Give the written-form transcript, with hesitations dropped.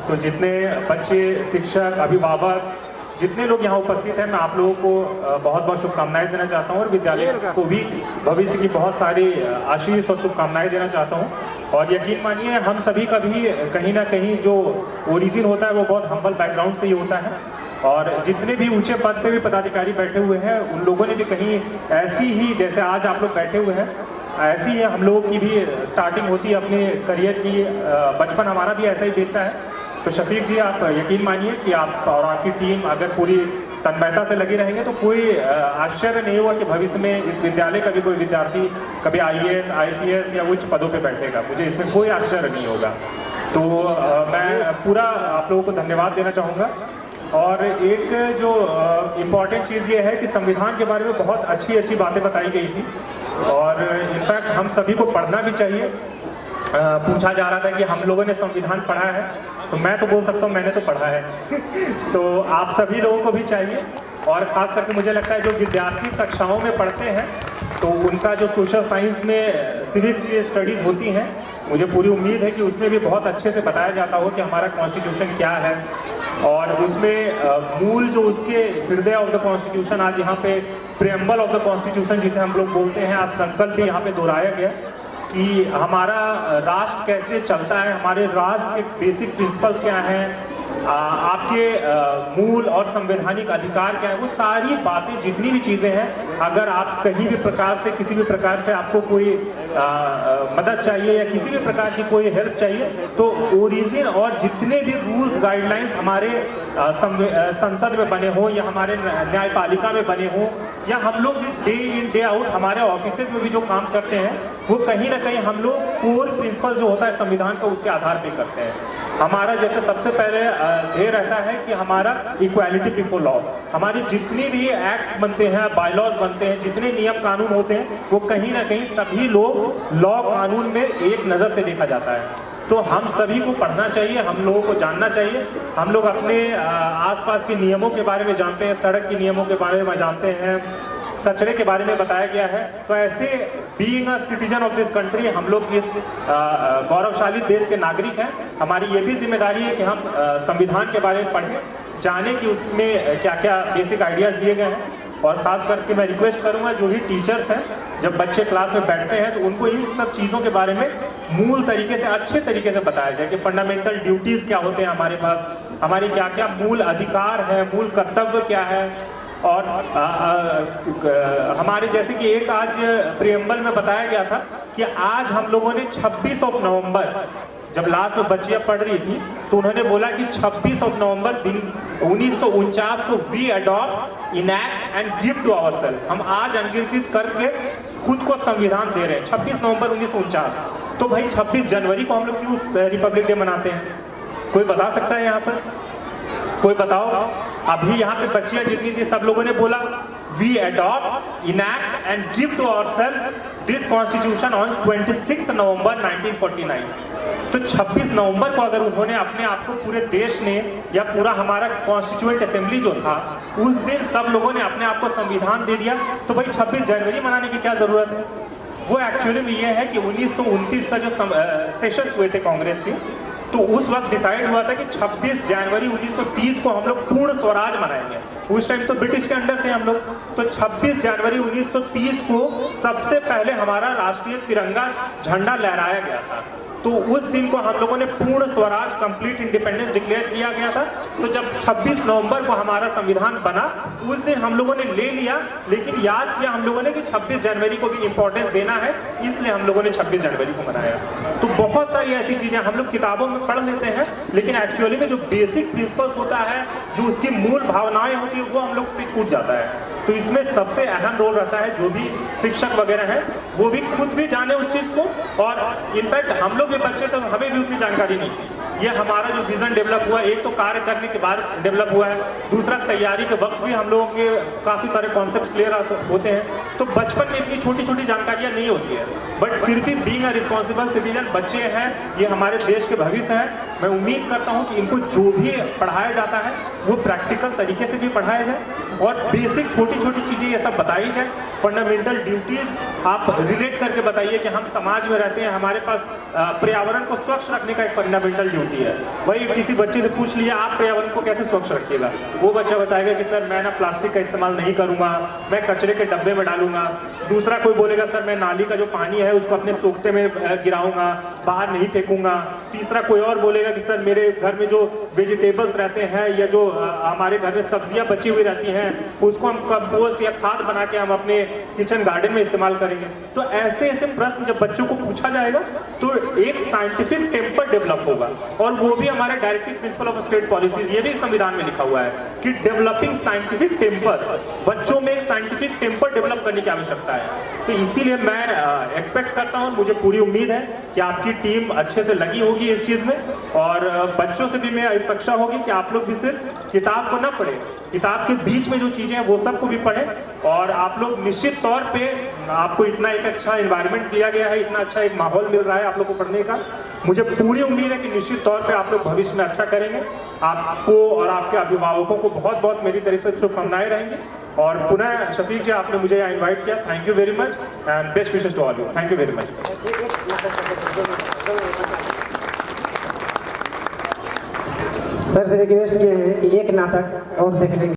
तो जितने बच्चे, शिक्षक, अभिभावक, जितने लोग यहाँ उपस्थित हैं, मैं आप लोगों को बहुत बहुत शुभकामनाएं देना चाहता हूँ और विद्यालय को भी भविष्य की बहुत सारी आशीष और शुभकामनाएं देना चाहता हूँ। और यकीन मानिए हम सभी का भी कहीं ना कहीं जो ओरिजिन होता है वो बहुत हम्बल बैकग्राउंड से ही होता है। और जितने भी ऊंचे पद पे भी पदाधिकारी बैठे हुए हैं उन लोगों ने भी कहीं ऐसी ही, जैसे आज आप लोग बैठे हुए हैं, ऐसी ही हम लोगों की भी स्टार्टिंग होती है अपने करियर की। बचपन हमारा भी ऐसा ही बीतता है। तो शफीक जी, आप यकीन मानिए कि आप और आपकी टीम अगर पूरी तन्मयता से लगी रहेंगे तो कोई आश्चर्य नहीं होगा कि भविष्य में इस विद्यालय का भी कोई विद्यार्थी कभी IAS, IPS या उच्च पदों पे बैठेगा। मुझे इसमें कोई आश्चर्य नहीं होगा। तो मैं पूरा आप लोगों को धन्यवाद देना चाहूँगा। और एक जो इम्पॉर्टेंट चीज़ ये है कि संविधान के बारे में बहुत अच्छी अच्छी बातें बताई गई थी और इनफैक्ट हम सभी को पढ़ना भी चाहिए। पूछा जा रहा था कि हम लोगों ने संविधान पढ़ा है, तो मैं तो बोल सकता हूँ मैंने तो पढ़ा है। तो आप सभी लोगों को भी चाहिए। और ख़ास करके मुझे लगता है जो विद्यार्थी कक्षाओं में पढ़ते हैं तो उनका जो सोशल साइंस में सिविक्स की स्टडीज़ होती हैं, मुझे पूरी उम्मीद है कि उसमें भी बहुत अच्छे से बताया जाता हो कि हमारा कॉन्स्टिट्यूशन क्या है। और उसमें मूल जो उसके हृदय ऑफ द कॉन्स्टिट्यूशन, आज यहाँ पे प्रेम्बल ऑफ द कॉन्स्टिट्यूशन जिसे हम लोग बोलते हैं, आज संकल्प भी यहाँ पे दोहराया गया कि हमारा राष्ट्र कैसे चलता है, हमारे राष्ट्र के बेसिक प्रिंसिपल्स क्या हैं, आपके मूल और संवैधानिक अधिकार क्या है, वो सारी बातें, जितनी भी चीज़ें हैं, अगर आप कहीं भी प्रकार से, किसी भी प्रकार से आपको कोई मदद चाहिए या किसी भी प्रकार की कोई हेल्प चाहिए तो ओरिजिन और जितने भी रूल्स गाइडलाइंस हमारे संसद में बने हों या हमारे न्यायपालिका में बने हों या हम लोग डे इन डे आउट हमारे ऑफिसेज में भी जो काम करते हैं वो कहीं ना कहीं हम लोग कोर प्रिंसिपल जो होता है संविधान का उसके आधार पे करते हैं। हमारा जैसे सबसे पहले ध्येय रहता है कि हमारा इक्वालिटी बिफोर लॉ, हमारी जितनी भी एक्ट्स बनते हैं, बायलॉज बनते हैं, जितने नियम कानून होते हैं वो कहीं ना कहीं सभी लोग लॉ कानून में एक नज़र से देखा जाता है। तो हम सभी को पढ़ना चाहिए, हम लोगों को जानना चाहिए। हम लोग अपने आसपास के नियमों के बारे में जानते हैं, सड़क के नियमों के बारे में जानते हैं, कचरे के बारे में बताया गया है। तो ऐसे being a citizen of this country हम लोग इस गौरवशाली देश के नागरिक हैं। हमारी ये भी जिम्मेदारी है कि हम संविधान के बारे में पढ़ें, जाने कि उसमें क्या क्या बेसिक आइडियाज़ दिए गए हैं। और ख़ास करके मैं रिक्वेस्ट करूंगा जो भी टीचर्स हैं, जब बच्चे क्लास में बैठते हैं तो उनको इन सब चीज़ों के बारे में मूल तरीके से, अच्छे तरीके से बताया जाए कि फंडामेंटल ड्यूटीज़ क्या होते हैं हमारे पास, हमारी क्या क्या मूल अधिकार है, मूल कर्तव्य क्या है। और हमारे जैसे कि एक आज प्रियम्बल में बताया गया था कि आज हम लोगों ने 26 नवंबर, जब लास्ट में बच्चियां पढ़ रही थी तो उन्होंने बोला कि 26 नवंबर दिन 1949 को we adopt, enact and give to ourselves, हम आज अंगीकृत करके खुद को संविधान दे रहे हैं। 26 नवंबर 1949। तो भाई 26 जनवरी को हम लोग क्यों रिपब्लिक डे मनाते हैं? कोई बता सकता है यहाँ पर? कोई बताओ। अभी यहाँ पे बच्चियां जितनी थी सब लोगों ने बोला we adopt, enact and give to ourselves this constitution on 26 November 1949। तो 26 नवंबर को अगर उन्होंने अपने आप को, पूरे देश ने या पूरा हमारा कॉन्स्टिट्यूएंट असेंबली जो था, उस दिन सब लोगों ने अपने आप को संविधान दे दिया, तो भाई 26 जनवरी मनाने की क्या जरूरत है? वो एक्चुअली में ये है कि 1929 का जो सेशंस हुए थे कांग्रेस के, तो उस वक्त डिसाइड हुआ था कि 26 जनवरी 1930 को हम लोग पूर्ण स्वराज मनाएंगे। उस टाइम तो ब्रिटिश के अंडर थे हम लोग। तो 26 जनवरी 1930 को सबसे पहले हमारा राष्ट्रीय तिरंगा झंडा लहराया गया था। तो उस दिन को हम लोगों ने पूर्ण स्वराज, कंप्लीट इंडिपेंडेंस डिक्लेयर किया गया था। तो जब 26 नवंबर को हमारा संविधान बना, उस दिन हम लोगों ने ले लिया, लेकिन याद किया हम लोगों ने कि 26 जनवरी को भी इंपॉर्टेंस देना है, इसलिए हम लोगों ने 26 जनवरी को मनाया। तो बहुत सारी ऐसी चीज़ें हम लोग किताबों में पढ़ लेते हैं, लेकिन एक्चुअली में जो बेसिक प्रिंसिपल्स होता है, जो उसकी मूल भावनाएं होती है, वो हम लोग से छूट जाता है। तो इसमें सबसे अहम रोल रहता है जो भी शिक्षक वगैरह हैं, वो भी खुद भी जाने उस चीज़ को। और इनफैक्ट हम लोग भी बच्चे तो हमें भी उतनी जानकारी नहीं थी। ये हमारा जो विज़न डेवलप हुआ, एक तो कार्य करने के बाद डेवलप हुआ है, दूसरा तैयारी के वक्त भी हम लोगों के काफ़ी सारे कॉन्सेप्ट्स क्लियर होते हैं। तो बचपन में इतनी छोटी छोटी जानकारियाँ नहीं होती है, बट फिर भी बीइंग अ रिस्पॉन्सिबल सिटीजन, बच्चे हैं, ये हमारे देश के भविष्य हैं। मैं उम्मीद करता हूँ कि इनको जो भी पढ़ाया जाता है वो प्रैक्टिकल तरीके से भी पढ़ाया जाए और बेसिक छोटी छोटी चीज़ें ये सब बताई जाए। फंडामेंटल ड्यूटीज़ आप रिलेट करके बताइए कि हम समाज में रहते हैं, हमारे पास पर्यावरण को स्वच्छ रखने का एक फंडामेंटल ड्यूटी है। वही किसी बच्चे से पूछ लिया आप पर्यावरण को कैसे स्वच्छ रखिएगा, वो बच्चा बताएगा कि सर मैं ना प्लास्टिक का इस्तेमाल नहीं करूँगा, मैं कचरे के डब्बे में डालूंगा। दूसरा कोई बोलेगा सर मैं नाली का जो पानी है उसको अपने सोखते में गिराऊंगा, बाहर नहीं फेंकूंगा। तीसरा कोई और बोलेगा कि सर मेरे घर में जो वेजिटेबल्स रहते हैं या जो हमारे घर में सब्जियां बची हुई रहती हैं उसको हम कंपोस्ट या खाद बना के हम अपने किचन गार्डन में इस्तेमाल करेंगे। तो ऐसे ऐसे प्रश्न जब बच्चों को पूछा जाएगा तो एक साइंटिफिक टेम्पर डेवलप होगा, और वो भी हमारे directive principle of state policies, ये भी संविधान में लिखा हुआ है कि डेवलपिंग साइंटिफिक टेम्पर, बच्चों में एक साइंटिफिक टेम्पर डेवलप करने की आवश्यकता है। तो इसीलिए मैं एक्सपेक्ट करता हूँ, मुझे पूरी उम्मीद है कि आपकी टीम अच्छे से लगी होगी इस चीज़ में, और बच्चों से भी मैं अपेक्षा होगी कि आप लोग भी सिर्फ किताब को ना पढ़ें, किताब के बीच में जो चीज़ें हैं वो सबको भी पढ़ें। और आप लोग निश्चित तौर पे आपको इतना एक अच्छा एनवायरनमेंट दिया गया है, इतना अच्छा एक माहौल मिल रहा है आप लोग को पढ़ने का, मुझे पूरी उम्मीद है कि निश्चित तौर पे आप लोग भविष्य में अच्छा करेंगे। आपको और आपके अभिभावकों को बहुत बहुत मेरी तरफ से शुभकामनाएं रहेंगी। और पुनः शफीक जी आपने मुझे यहाँ इन्वाइट किया, thank you very much and best wishes to all you. Thank you very much. Sir से रिक्वेस्ट किए हैं कि एक नाटक और देख लेंगे।